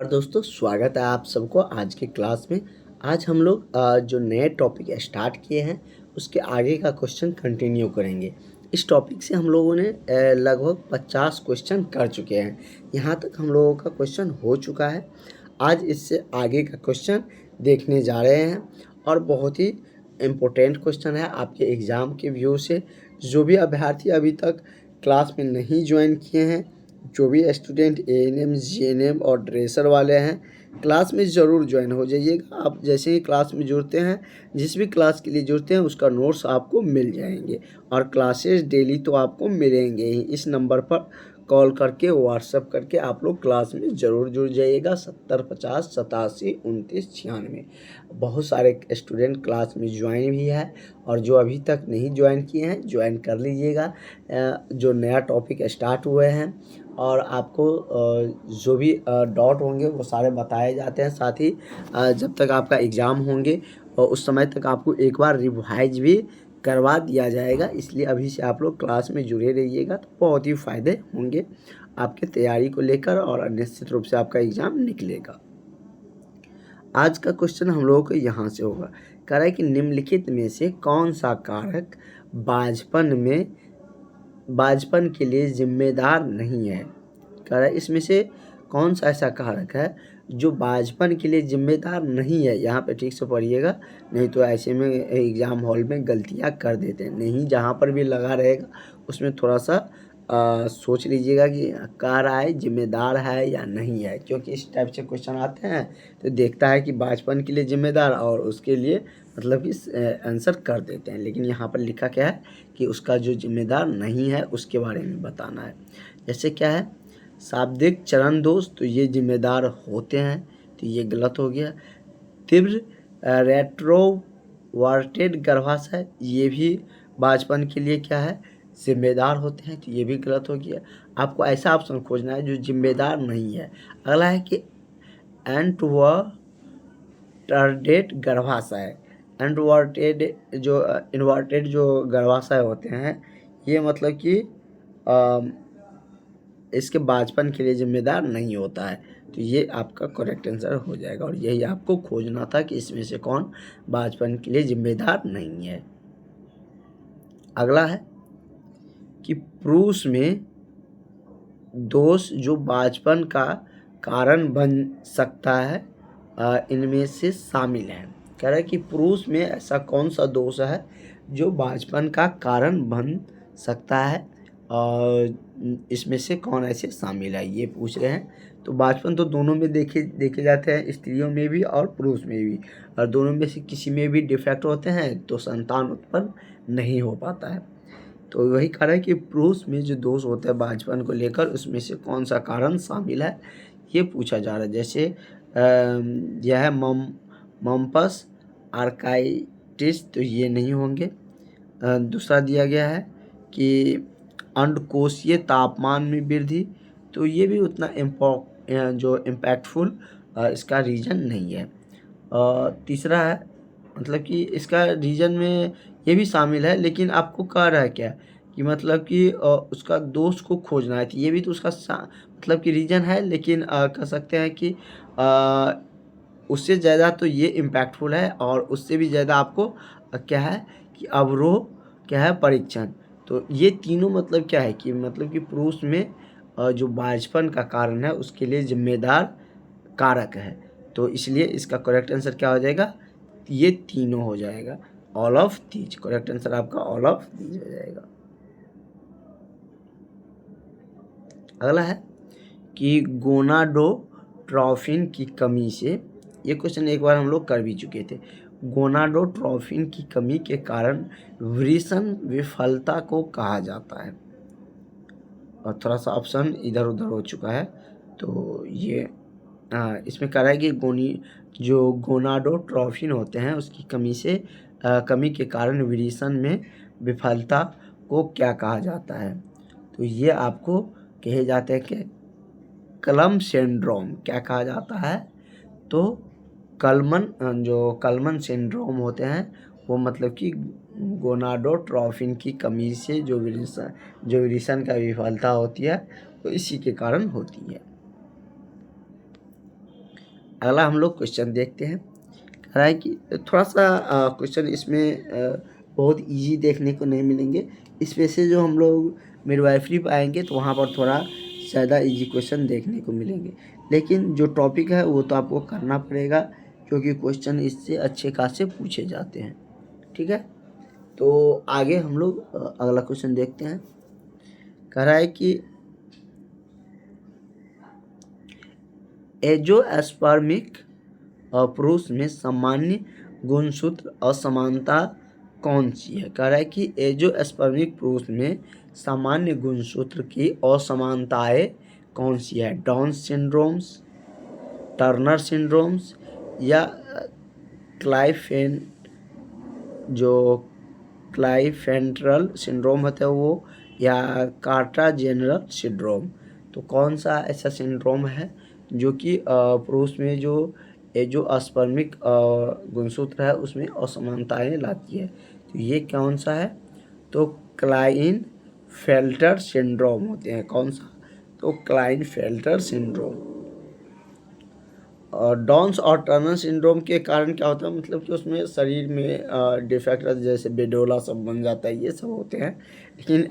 और दोस्तों स्वागत है आप सबको आज की क्लास में। आज हम लोग जो नए टॉपिक स्टार्ट किए हैं उसके आगे का क्वेश्चन कंटिन्यू करेंगे। इस टॉपिक से हम लोगों ने लगभग 50 क्वेश्चन कर चुके हैं। यहाँ तक हम लोगों का क्वेश्चन हो चुका है। आज इससे आगे का क्वेश्चन देखने जा रहे हैं और बहुत ही इम्पोर्टेंट क्वेश्चन है आपके एग्ज़ाम के व्यू से। जो भी अभ्यर्थी अभी तक क्लास में नहीं ज्वाइन किए हैं, जो भी स्टूडेंट एएनएम, जीएनएम और ड्रेसर वाले हैं, क्लास में ज़रूर ज्वाइन हो जाइएगा। आप जैसे ही क्लास में जुड़ते हैं, जिस भी क्लास के लिए जुड़ते हैं उसका नोट्स आपको मिल जाएंगे और क्लासेस डेली तो आपको मिलेंगे ही। इस नंबर पर कॉल करके व्हाट्सएप करके आप लोग क्लास में ज़रूर जुड़ जाइएगा। 70 50 87 29 96। बहुत सारे स्टूडेंट क्लास में ज्वाइन भी है और जो अभी तक नहीं ज्वाइन किए हैं ज्वाइन कर लीजिएगा। जो नया टॉपिक स्टार्ट हुए हैं और आपको जो भी डाउट होंगे वो सारे बताए जाते हैं। साथ ही जब तक आपका एग्ज़ाम होंगे और उस समय तक आपको एक बार रिवाइज भी करवा दिया जाएगा। इसलिए अभी से आप लोग क्लास में जुड़े रहिएगा तो बहुत ही फ़ायदे होंगे आपके तैयारी को लेकर और निश्चित रूप से आपका एग्ज़ाम निकलेगा। आज का क्वेश्चन हम लोगों को यहाँ से होगा। कह रहा है कि निम्नलिखित में से कौन सा कारक बाजपन के लिए जिम्मेदार नहीं है। कह रहा है इसमें से कौन सा ऐसा कारक है जो बाजपन के लिए जिम्मेदार नहीं है। यहाँ पे ठीक से पढ़िएगा, नहीं तो ऐसे में एग्ज़ाम हॉल में गलतियाँ कर देते हैं। नहीं, जहाँ पर भी लगा रहेगा उसमें थोड़ा सा सोच लीजिएगा कि कह रहा है जिम्मेदार है या नहीं है, क्योंकि इस टाइप से क्वेश्चन आते हैं तो देखता है कि बाजपन के लिए जिम्मेदार और उसके लिए मतलब कि आंसर कर देते हैं। लेकिन यहाँ पर लिखा क्या है कि उसका जो जिम्मेदार नहीं है उसके बारे में बताना है। जैसे क्या है, शाब्दिक चरण दोष, तो ये जिम्मेदार होते हैं, तो ये गलत हो गया। तीव्र रेट्रोवर्टेड गर्भाशय, ये भी बाजपन के लिए क्या है, जिम्मेदार होते हैं, तो ये भी गलत हो गया। आपको ऐसा ऑप्शन खोजना है जो जिम्मेदार नहीं है। अगला है कि एंटवर्टेड गर्भाशय। इन्वर्टेड जो गर्भाशय होते हैं ये मतलब कि इसके बाजपन के लिए जिम्मेदार नहीं होता है, तो ये आपका करेक्ट आंसर हो जाएगा। और यही आपको खोजना था कि इसमें से कौन बाजपन के लिए जिम्मेदार नहीं है। अगला है कि पुरुष में दोष जो बाजपन का कारण बन सकता है इनमें से शामिल है। कह रहा है कि पुरुष में ऐसा कौन सा दोष है जो बाजपन का कारण बन सकता है और इसमें से कौन ऐसे शामिल है, ये पूछ रहे हैं। तो बाजपन तो दोनों में देखे जाते हैं, स्त्रियों में भी और पुरुष में भी, और दोनों में से किसी में भी डिफेक्ट होते हैं तो संतान उत्पन्न नहीं हो पाता है। तो वही कह रहा है कि पुरुष में जो दोष होता है बाजपन को लेकर उसमें से कौन सा कारण शामिल है, ये पूछा जा रहा है। जैसे यह है मम्पस आर्काइटिस, तो ये नहीं होंगे। दूसरा दिया गया है कि अंडकोशीय तापमान में वृद्धि, तो ये भी उतना जो इम्पैक्टफुल इसका रीजन नहीं है। तीसरा है मतलब कि इसका रीजन में ये भी शामिल है, लेकिन आपको कह रहा है क्या कि मतलब कि उसका दोष को खोजना है, तो ये भी तो उसका मतलब कि रीजन है, लेकिन कह सकते हैं कि उससे ज़्यादा तो ये इम्पैक्टफुल है और उससे भी ज़्यादा आपको क्या है कि अवरोह क्या है परीक्षण। तो ये तीनों मतलब क्या है कि मतलब कि पुरुष में जो बाजपन का कारण है उसके लिए जिम्मेदार कारक है, तो इसलिए इसका करेक्ट आंसर क्या हो जाएगा, ये तीनों हो जाएगा, all of these. Correct answer आपका ऑल ऑफ दीज हो जाएगा। अगला है कि गोनाडोट्रोफिन की कमी से, ये क्वेश्चन एक बार हम लोग कर भी चुके थे। गोनाडोट्रोफिन की कमी के कारण वृषण विफलता को कहा जाता है, और थोड़ा सा ऑप्शन इधर उधर हो चुका है, तो ये इसमें कह रहा है कि जो गोनाडोट्रोफिन होते हैं उसकी कमी के कारण वृषण में विफलता को क्या कहा जाता है, तो ये आपको कहे जाते हैं कि कलम सिंड्रोम। क्या कहा जाता है, तो कलमन सिंड्रोम होते हैं वो मतलब कि गोनाडोट्रोफिन की कमी से जो वृषण का विफलता होती है वो इसी के कारण होती है। अगला हम लोग क्वेश्चन देखते हैं। कह रहा है कि थोड़ा सा क्वेश्चन इसमें बहुत इजी देखने को नहीं मिलेंगे। इसमें से जो हम लोग मिडवाइफरी पाएंगे तो वहाँ पर थोड़ा ज़्यादा इजी क्वेश्चन देखने को मिलेंगे, लेकिन जो टॉपिक है वो तो आपको करना पड़ेगा, क्योंकि क्वेश्चन इससे अच्छे खासे पूछे जाते हैं। ठीक है, तो आगे हम लोग अगला क्वेश्चन देखते हैं। कह रहा है कि एंजियोस्पर्मिक पुरुष में सामान्य गुणसूत्र असमानता कौन सी है? कह रहा है कि एंजियोस्पर्मिक पुरुष में सामान्य गुणसूत्र की असमानताएं कौन सी है? डाउन सिंड्रोम्स, टर्नर सिंड्रोम्स, या क्लाइफेंट्रल सिंड्रोम होता है वो, या कार्टा जेनरल सिंड्रोम। तो कौन सा ऐसा सिंड्रोम है जो कि पुरुष में जो एंजियोस्पर्मिक गुणसूत्र है उसमें असमानताएं लाती है? तो ये कौन सा है? तो क्लाइनफेल्टर सिंड्रोम होते हैं। कौन सा? तो क्लाइनफेल्टर सिंड्रोम। और डाउन्स और टर्नर सिंड्रोम के कारण क्या होता है, मतलब कि उसमें शरीर में डिफेक्ट जैसे बेडोला सब बन जाता है, ये सब होते हैं। लेकिन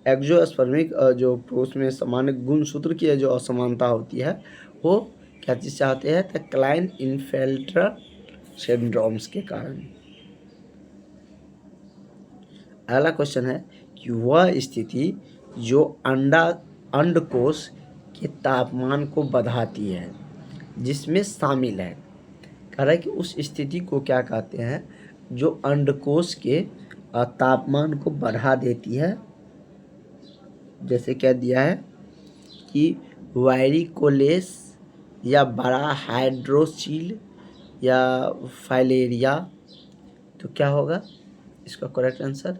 एंजियोस्पर्मिक जो पुरुष में सामान्य गुणसूत्र की जो असमानता होती है वो क्या चीज़ से आते हैं? तो क्लाइनफेल्टर सिंड्रोम्स के कारण। अगला क्वेश्चन है कि वह स्थिति जो अंडकोश के तापमान को बढ़ाती है जिसमें शामिल है। कह रहा है कि उस स्थिति को क्या कहते हैं जो अंडकोश के तापमान को बढ़ा देती है? जैसे क्या दिया है कि वायरिकोलेस, या बड़ा हाइड्रोसील, या फाइलेरिया। तो क्या होगा इसका करेक्ट आंसर?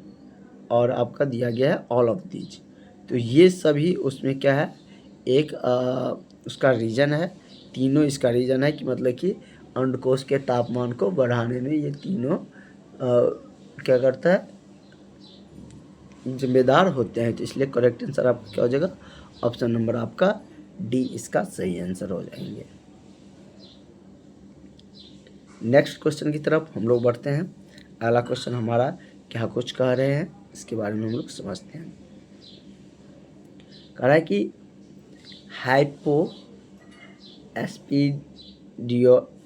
और आपका दिया गया है ऑल ऑफ दीज। तो ये सभी उसमें क्या है, एक उसका रीज़न है। तीनों इसका रीज़न है कि मतलब कि अंडकोश के तापमान को बढ़ाने में ये तीनों क्या करता है, जिम्मेदार होते हैं। तो इसलिए करेक्ट आंसर आपका क्या हो जाएगा? ऑप्शन नंबर आपका डी इसका सही आंसर हो जाएंगे। नेक्स्ट क्वेश्चन की तरफ हम लोग बढ़ते हैं। अगला क्वेश्चन हमारा क्या कुछ कह रहे हैं इसके बारे में हम लोग समझते हैं। कह रहा है कि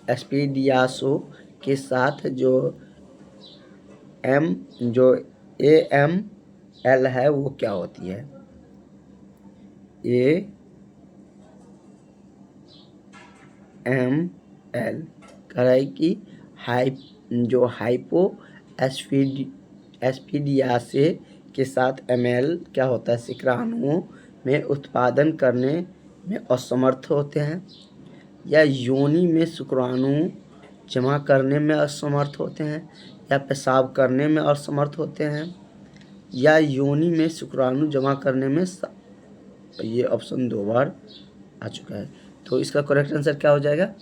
एस्पीडियासो के साथ जो AML है वो क्या होती है? AML कह रहा है कि हाइपो एस्पीडियासे के साथ ML क्या होता है? शुक्राणुओं में उत्पादन करने में असमर्थ होते हैं, या योनि में शुक्राणु जमा करने में असमर्थ होते हैं, या पेशाब करने में असमर्थ होते हैं, या योनि में शुक्राणु जमा करने में ये ऑप्शन 2 बार आ चुका है। तो इसका करेक्ट आंसर क्या हो जाएगा?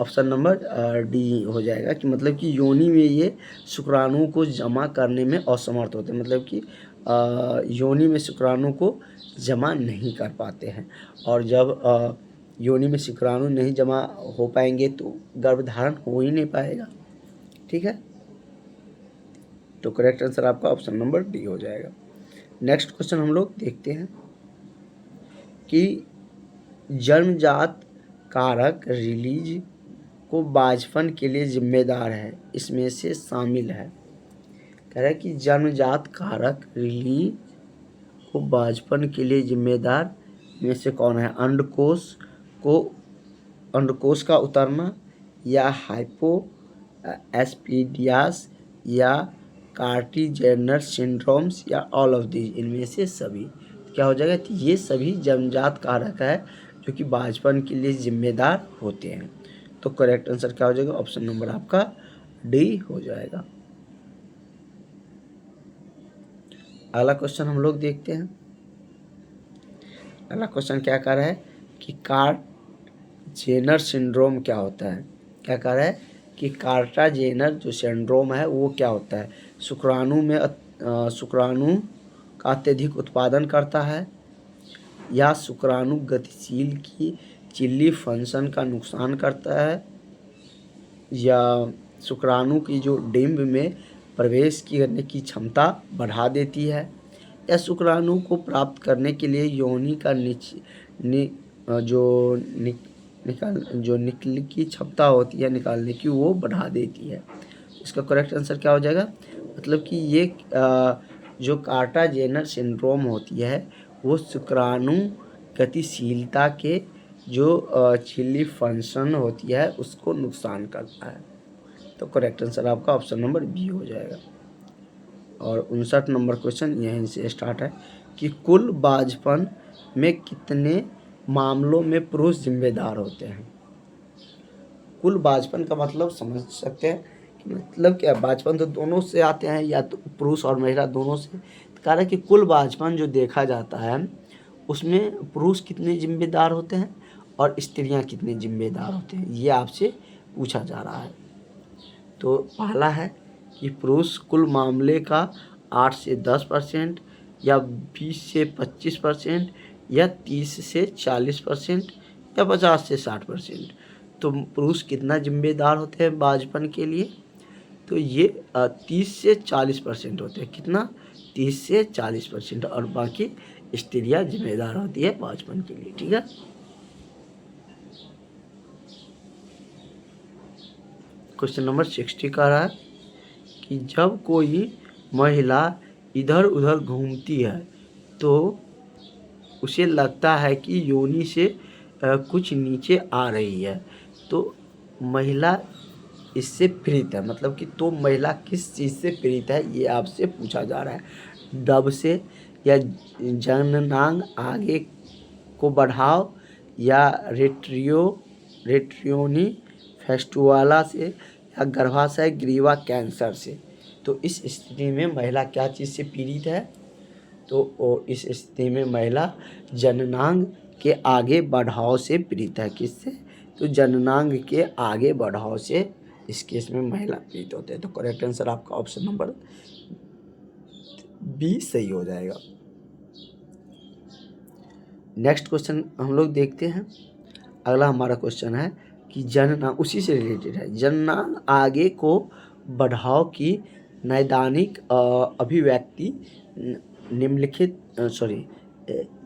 ऑप्शन नंबर डी हो जाएगा, कि मतलब कि योनि में ये शुक्राणु को जमा करने में असमर्थ होते हैं, मतलब कि योनि में शुक्राणु को जमा नहीं कर पाते हैं। और जब योनि में शुक्राणु नहीं जमा हो पाएंगे तो गर्भधारण हो ही नहीं पाएगा। ठीक है, तो करेक्ट आंसर आपका ऑप्शन नंबर डी हो जाएगा। नेक्स्ट क्वेश्चन हम लोग देखते हैं कि जन्मजात कारक रिलीज को बांझपन के लिए जिम्मेदार है, इसमें से शामिल है। कह रहा है कि जन्मजात कारक रिलीज को बांझपन के लिए जिम्मेदार में से कौन है? अंडकोश का उतरना, या हाइपो एस्पीडियास, या कार्टिजेनर सिंड्रोम्स, या ऑल ऑफ दीज, इनमें से सभी। क्या हो जाएगा? तो ये सभी जन्मजात कारक है जो कि बांझपन के लिए जिम्मेदार होते हैं। तो करेक्ट आंसर क्या हो जाएगा? ऑप्शन नंबर आपका डी हो जाएगा। अगला क्वेश्चन हम लोग देखते हैं। अगला क्वेश्चन क्या कह रहा है कि कार्टाजेनर सिंड्रोम क्या होता है? क्या कह रहा है कि कार्टाजेनर जो सिंड्रोम है वो क्या होता है? शुक्राणु का अत्यधिक उत्पादन करता है, या शुक्राणु गतिशील की चिल्ली फंक्शन का नुकसान करता है, या शुक्राणु की जो डिंब में प्रवेश करने की क्षमता बढ़ा देती है, या शुक्राणु को प्राप्त करने के लिए योनि का जो निकल की क्षमता होती है निकालने की, वो बढ़ा देती है। इसका करेक्ट आंसर क्या हो जाएगा? मतलब कि ये जो कार्टा जेनर सिंड्रोम होती है वो शुक्राणु गतिशीलता के जो चिल्ली फंक्शन होती है उसको नुकसान करता है। तो करेक्ट आंसर आपका ऑप्शन नंबर बी हो जाएगा। और 59 नंबर क्वेश्चन यहीं से स्टार्ट है कि कुल बाझपन में कितने मामलों में पुरुष जिम्मेदार होते हैं? कुल बाझपन का मतलब समझ सकते हैं कि मतलब क्या, बाझपन तो दोनों से आते हैं, या तो पुरुष और महिला दोनों से। कारण कि कुल बाझपन जो देखा जाता है उसमें पुरुष कितने जिम्मेदार होते हैं और स्त्रियां कितने जिम्मेदार होते हैं, ये आपसे पूछा जा रहा है। तो पहला है कि पुरुष कुल मामले का 8 से 10%, या 20 से 25%, या 30 से 40%, या 50 से 60%। तो पुरुष कितना जिम्मेदार होते हैं बाझपन के लिए? तो ये 30 से 40% होते हैं। कितना? 30 से 40%। और बाकी स्त्रियां जिम्मेदार होती है बाझपन के लिए। ठीक है। क्वेश्चन नंबर 60 का रहा है कि जब कोई महिला इधर उधर घूमती है तो उसे लगता है कि योनि से कुछ नीचे आ रही है, तो महिला इससे पीड़ित है। मतलब कि तो महिला किस चीज़ से पीड़ित है, ये आपसे पूछा जा रहा है। डब से, या जननांग आगे को बढ़ाव, या रेट्रियोनी फेस्टुअला से, या गर्भाशय ग्रीवा कैंसर से। तो इस स्थिति में महिला क्या चीज़ से पीड़ित है? तो इस स्थिति में महिला जननांग के आगे बढ़ाव से पीड़ित है। किससे? तो जननांग के आगे बढ़ाव से इस केस में महिला पीड़ित होते हैं। तो करेक्ट आंसर आपका ऑप्शन नंबर बी सही हो जाएगा। नेक्स्ट क्वेश्चन हम लोग देखते हैं। अगला हमारा क्वेश्चन है कि जननांग, उसी से रिलेटेड है, जननांग आगे को बढ़ाव की नैदानिक अभिव्यक्ति निम्नलिखित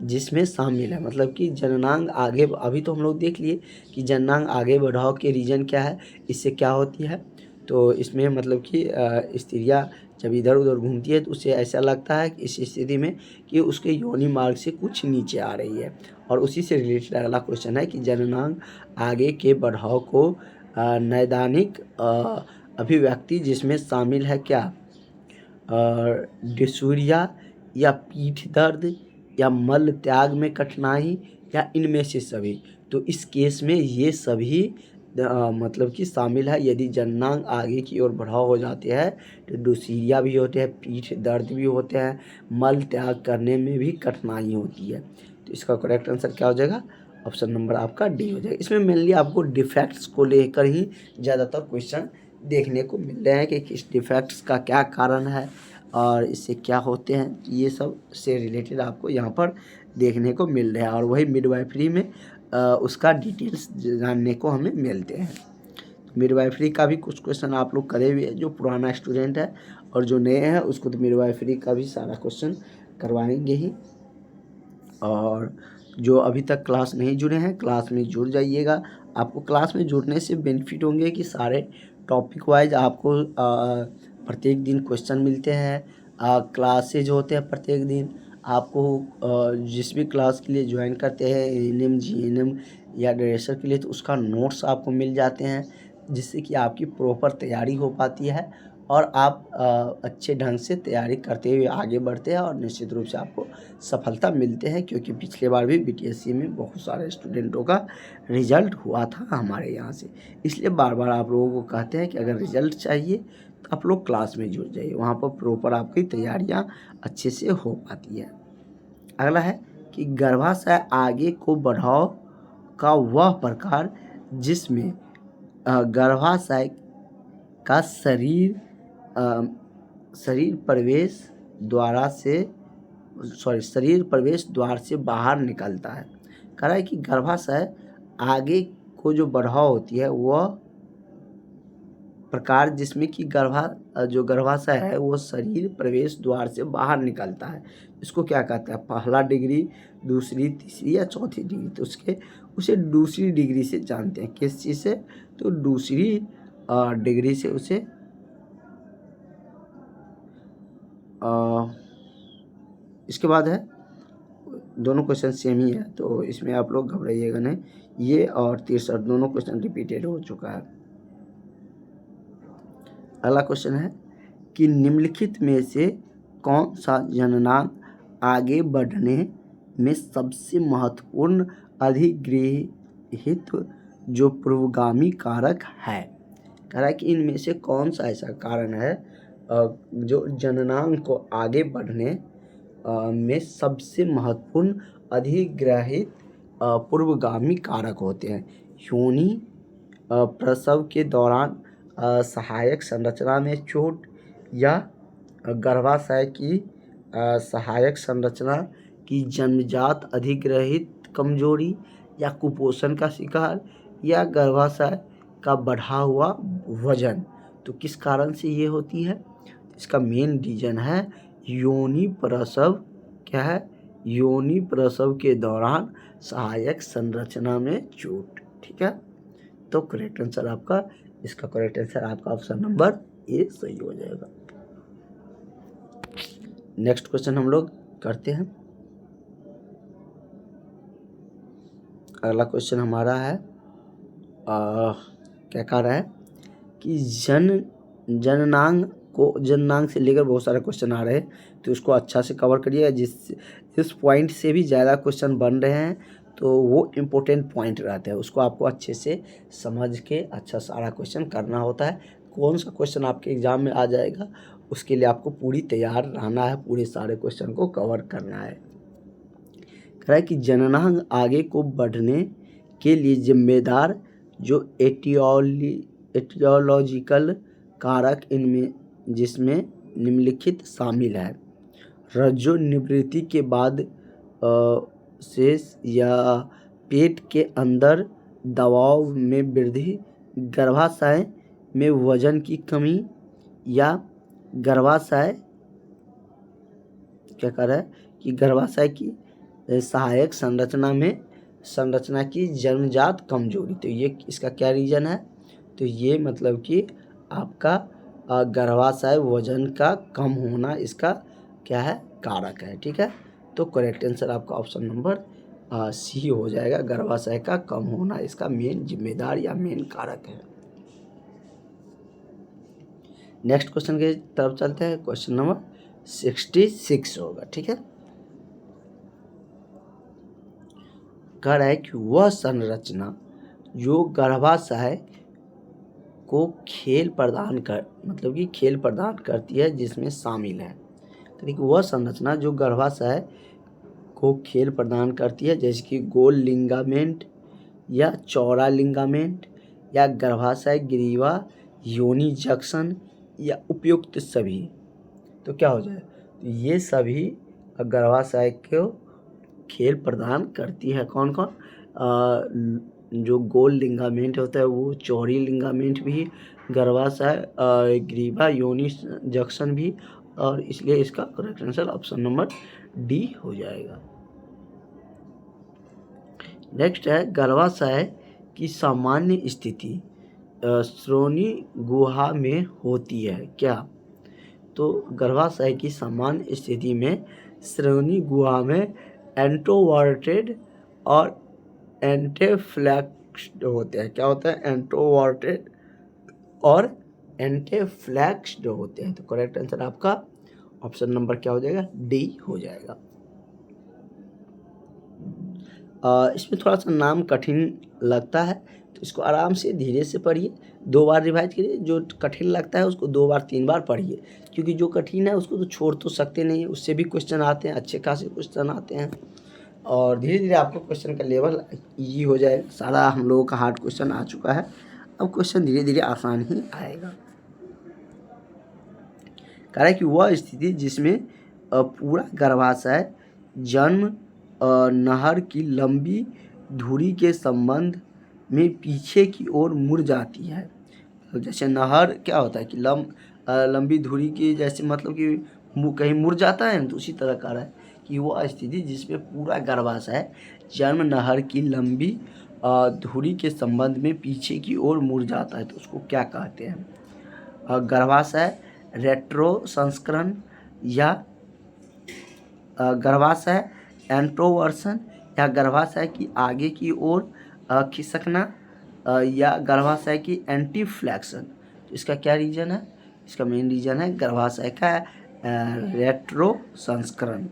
जिसमें शामिल है। मतलब कि जननांग आगे, अभी तो हम लोग देख लिए कि जननांग आगे बढ़ाव के रीजन क्या है, इससे क्या होती है। तो इसमें मतलब कि स्त्रियां जब इधर उधर घूमती है तो उसे ऐसा लगता है कि इस स्थिति में कि उसके योनि मार्ग से कुछ नीचे आ रही है। और उसी से रिलेटेड अगला क्वेश्चन है कि जननांग आगे के बढ़ाव को नैदानिक अभिव्यक्ति जिसमें शामिल है क्या? डिसूरिया, या पीठ दर्द, या मल त्याग में कठिनाई, या इनमें से सभी। तो इस केस में ये सभी मतलब कि शामिल है। यदि जननांग आगे की ओर बढ़ाव हो जाते हैं तो डिसूरिया भी होते हैं, पीठ दर्द भी होते हैं, मल त्याग करने में भी कठिनाई होती है। तो इसका करेक्ट आंसर क्या हो जाएगा? ऑप्शन नंबर आपका डी हो जाएगा। इसमें मेनली आपको डिफेक्ट्स को लेकर ही ज़्यादातर क्वेश्चन देखने को मिल रहे हैं कि किस डिफेक्ट्स का क्या कारण है और इससे क्या होते हैं। ये सब से रिलेटेड आपको यहाँ पर देखने को मिल रहा है। और वही मिडवाइफरी में उसका डिटेल्स जानने को हमें मिलते हैं। तो मिडवाइफरी का भी कुछ क्वेश्चन आप लोग करे हुए हैं, जो पुराना स्टूडेंट है और जो नए हैं उसको तो मिडवाइफरी का भी सारा क्वेश्चन करवाएंगे ही। और जो अभी तक क्लास नहीं जुड़े हैं, क्लास में जुड़ जाइएगा। आपको क्लास में जुड़ने से बेनिफिट होंगे कि सारे टॉपिक वाइज आपको प्रत्येक दिन क्वेश्चन मिलते हैं। क्लासेज होते हैं प्रत्येक दिन। आपको जिस भी क्लास के लिए ज्वाइन करते हैं, एएनएम, जीएनएम या ड्रेसर के लिए, तो उसका नोट्स आपको मिल जाते हैं, जिससे कि आपकी प्रॉपर तैयारी हो पाती है और आप अच्छे ढंग से तैयारी करते हुए आगे बढ़ते हैं और निश्चित रूप से आपको सफलता मिलते हैं। क्योंकि पिछले बार भी बीटीएससी में बहुत सारे स्टूडेंटों का रिजल्ट हुआ था हमारे यहाँ से। इसलिए बार बार आप लोगों को कहते हैं कि अगर रिजल्ट चाहिए तो आप लोग क्लास में जुड़ जाइए, वहाँ पर प्रॉपर आपकी तैयारियाँ अच्छे से हो पाती है। अगला है कि गर्भाशय आगे को बढ़ाव का वह प्रकार जिसमें गर्भाशय का शरीर प्रवेश द्वार से बाहर निकलता है। कह रहा है कि गर्भाशय आगे को जो बढ़ाव होती है वह प्रकार जिसमें कि जो गर्भाशय है वो शरीर प्रवेश द्वार से बाहर निकलता है, इसको क्या कहते हैं? पहला डिग्री, दूसरी, तीसरी या चौथी डिग्री। तो उसे दूसरी डिग्री से जानते हैं। किस चीज़ से? तो दूसरी डिग्री से उसे इसके बाद है, दोनों क्वेश्चन सेम ही है तो इसमें आप लोग घबराइएगा नहीं। ये और 63 दोनों क्वेश्चन रिपीटेड हो चुका है। अगला क्वेश्चन है कि निम्नलिखित में से कौन सा जननांग आगे बढ़ने में सबसे महत्वपूर्ण अधिग्रहित जो पूर्वगामी कारक है? कह रहा है कि इनमें से कौन सा ऐसा कारण है जो जननांग को आगे बढ़ने में सबसे महत्वपूर्ण अधिग्रहित पूर्वगामी कारक होते हैं? योनि प्रसव के दौरान सहायक संरचना में चोट, या गर्भाशय की सहायक संरचना की जन्मजात अधिग्रहित कमजोरी, या कुपोषण का शिकार, या गर्भाशय का बढ़ा हुआ वजन। तो किस कारण से ये होती है? इसका मेन रीजन है योनि प्रसव। क्या है? योनि प्रसव के दौरान सहायक संरचना में चोट। ठीक है, तो करेक्ट आंसर आपका, इसका करेक्ट आंसर आपका ऑप्शन नंबर ए सही हो जाएगा। नेक्स्ट क्वेश्चन हम लोग करते हैं। अगला क्वेश्चन हमारा है क्या कह रहा है कि जननांग से लेकर बहुत सारे क्वेश्चन आ रहे हैं, तो उसको अच्छा से कवर करिएगा। जिस पॉइंट से भी ज़्यादा क्वेश्चन बन रहे हैं तो वो इम्पोर्टेंट पॉइंट रहते हैं, उसको आपको अच्छे से समझ के अच्छा सारा क्वेश्चन करना होता है। कौन सा क्वेश्चन आपके एग्ज़ाम में आ जाएगा उसके लिए आपको पूरी तैयार रहना है, पूरे सारे क्वेश्चन को कवर करना है। कह रहा है कि जननांग आगे को बढ़ने के लिए जिम्मेदार जो एटियोलॉजिकल कारक इनमें जिसमें निम्नलिखित शामिल है: रज्जु निवृत्ति के बाद शेष या पेट के अंदर दबाव में वृद्धि, गर्भाशय में वजन की कमी, या गर्भाशय क्या कर रहा है कि गर्भाशय की सहायक संरचना की जन्मजात कमजोरी। तो ये इसका क्या रीजन है? तो ये मतलब कि आपका गर्भाशय वजन का कम होना इसका क्या है? कारक है। ठीक है, तो करेक्ट आंसर आपका ऑप्शन नंबर सी हो जाएगा। गर्भाशय का कम होना इसका मेन जिम्मेदार या मेन कारक है। नेक्स्ट क्वेश्चन के तरफ चलते हैं। क्वेश्चन नंबर 66 होगा। ठीक है, कह रहा है कि वह संरचना जो गर्भाशय को खेल प्रदान करती है जिसमें शामिल है। तो देखिए, वह संरचना जो गर्भाशय को खेल प्रदान करती है, जैसे कि गोल लिगामेंट या चौड़ा लिगामेंट, या गर्भाशय ग्रीवा, योनि जंक्शन, या उपयुक्त सभी। तो क्या हो जाए? तो ये सभी गर्भाशय को खेल प्रदान करती है। कौन कौन? जो गोल लिगामेंट होता है वो, चौड़ी लिगामेंट भी, गर्भाशय ग्रीवा, योनि जंक्शन भी, और इसलिए इसका correct answer option number D हो जाएगा। नेक्स्ट है गर्भाशय की सामान्य स्थिति श्रोणि गुहा में होती है क्या? तो गर्भाशय की सामान्य स्थिति में श्रोणि गुहा में एंट्रोवर्टेड और एंटीफ्लेक्स्ड होते हैं। क्या होता है? एंट्रोवर्टेड और एंटीफ्लेक्स्ड होते हैं। तो करेक्ट आंसर आपका ऑप्शन नंबर क्या हो जाएगा? डी हो जाएगा। इसमें थोड़ा सा नाम कठिन लगता है तो इसको आराम से धीरे से पढ़िए, 2 बार रिवाइज करिए। जो कठिन लगता है उसको 2 बार 3 बार पढ़िए, क्योंकि जो कठिन है उसको तो छोड़ तो सकते नहीं, उससे भी क्वेश्चन आते हैं, अच्छे खासे क्वेश्चन आते हैं, और धीरे धीरे आपको क्वेश्चन का लेवल ईजी हो जाएगा। सारा हम लोगों का हार्ड क्वेश्चन आ चुका है, अब क्वेश्चन धीरे धीरे आसान ही आएगा। कह रहा है कि वह स्थिति जिसमें पूरा गर्भाशय जन्म नहर की लंबी धुरी के संबंध में पीछे की ओर मुड़ जाती है। तो जैसे नहर क्या होता है कि लंबी धुरी की जैसे मतलब कि कहीं मुड़ जाता है, तो उसी तरह कह रहा है कि वो स्थिति जिसमें पूरा गर्भाशय जन्म नहर की लंबी धुरी के संबंध में पीछे की ओर मुड़ जाता है, तो उसको क्या कहते हैं? गर्भाशय रेट्रो संस्करण, या गर्भाशय एंट्रोवर्सन, या गर्भाशय की आगे की ओर खिसकना, या गर्भाशय की एंटी फ्लैक्शन। तो इसका क्या रीजन है? इसका मेन रीजन है गर्भाशय का रेट्रो संस्करण।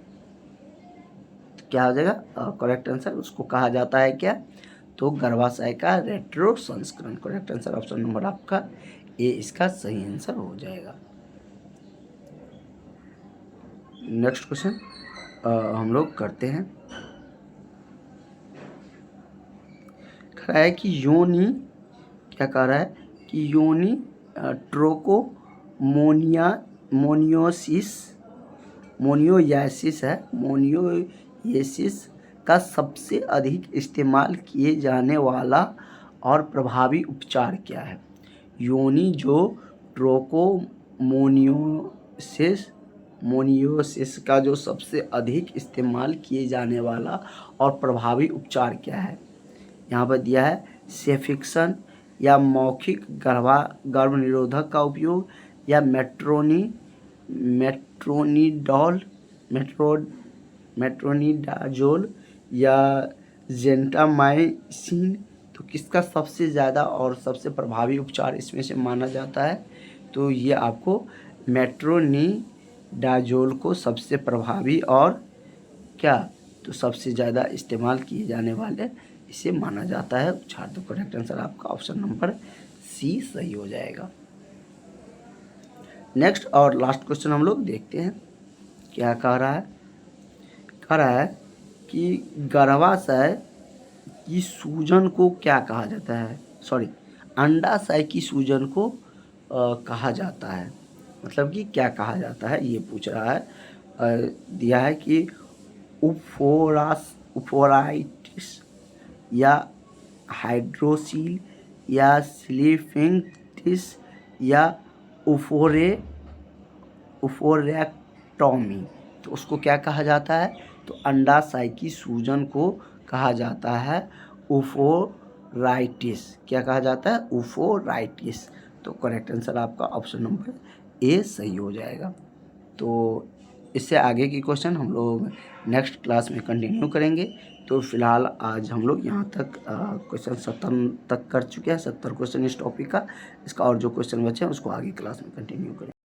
तो क्या हो जाएगा करेक्ट आंसर? उसको कहा जाता है क्या? तो गर्भाशय का रेट्रो संस्करण। करेक्ट आंसर ऑप्शन नंबर आपका ए इसका सही आंसर हो जाएगा। नेक्स्ट क्वेश्चन हम लोग करते हैं। कह रहा है कि योनि, क्या कह रहा है कि योनि मोनियोयासिस है, मोनियोयासिस का सबसे अधिक इस्तेमाल किए जाने वाला और प्रभावी उपचार क्या है? योनि जो मोनियोसिस का जो सबसे अधिक इस्तेमाल किए जाने वाला और प्रभावी उपचार क्या है? यहाँ पर दिया है सेफिक्सन, या मौखिक गर्भ निरोधक का उपयोग, या मेट्रोनिडाजोल, या जेंटामाइसिन। तो किसका सबसे ज़्यादा और सबसे प्रभावी उपचार इसमें से माना जाता है? तो ये आपको मेट्रोनिडाजोल को सबसे प्रभावी और क्या, तो सबसे ज़्यादा इस्तेमाल किए जाने वाले इसे माना जाता है उपचार। तो करेक्ट आंसर आपका ऑप्शन नंबर सी सही हो जाएगा। नेक्स्ट और लास्ट क्वेश्चन हम लोग देखते हैं क्या कह रहा है। कह रहा है कि गर्भाशय की सूजन को क्या कहा जाता है? अंडाशय की सूजन को कहा जाता है, मतलब कि क्या कहा जाता है ये पूछ रहा है। दिया है कि उफोराइटिस, या हाइड्रोसील, या स्लीपिंगटिस, या उफोरेक्टोमी। तो उसको क्या कहा जाता है? तो अंडाशय की सूजन को कहा जाता है उफोराइटिस। क्या कहा जाता है? उफोराइटिस। तो करेक्ट आंसर आपका ऑप्शन नंबर ए सही हो जाएगा। तो इससे आगे की क्वेश्चन हम लोग नेक्स्ट क्लास में कंटिन्यू करेंगे। तो फिलहाल आज हम लोग यहाँ तक क्वेश्चन 70 तक कर चुके हैं, 70 क्वेश्चन इस टॉपिक का। इसका और जो क्वेश्चन बचे हैं उसको आगे क्लास में कंटिन्यू करेंगे।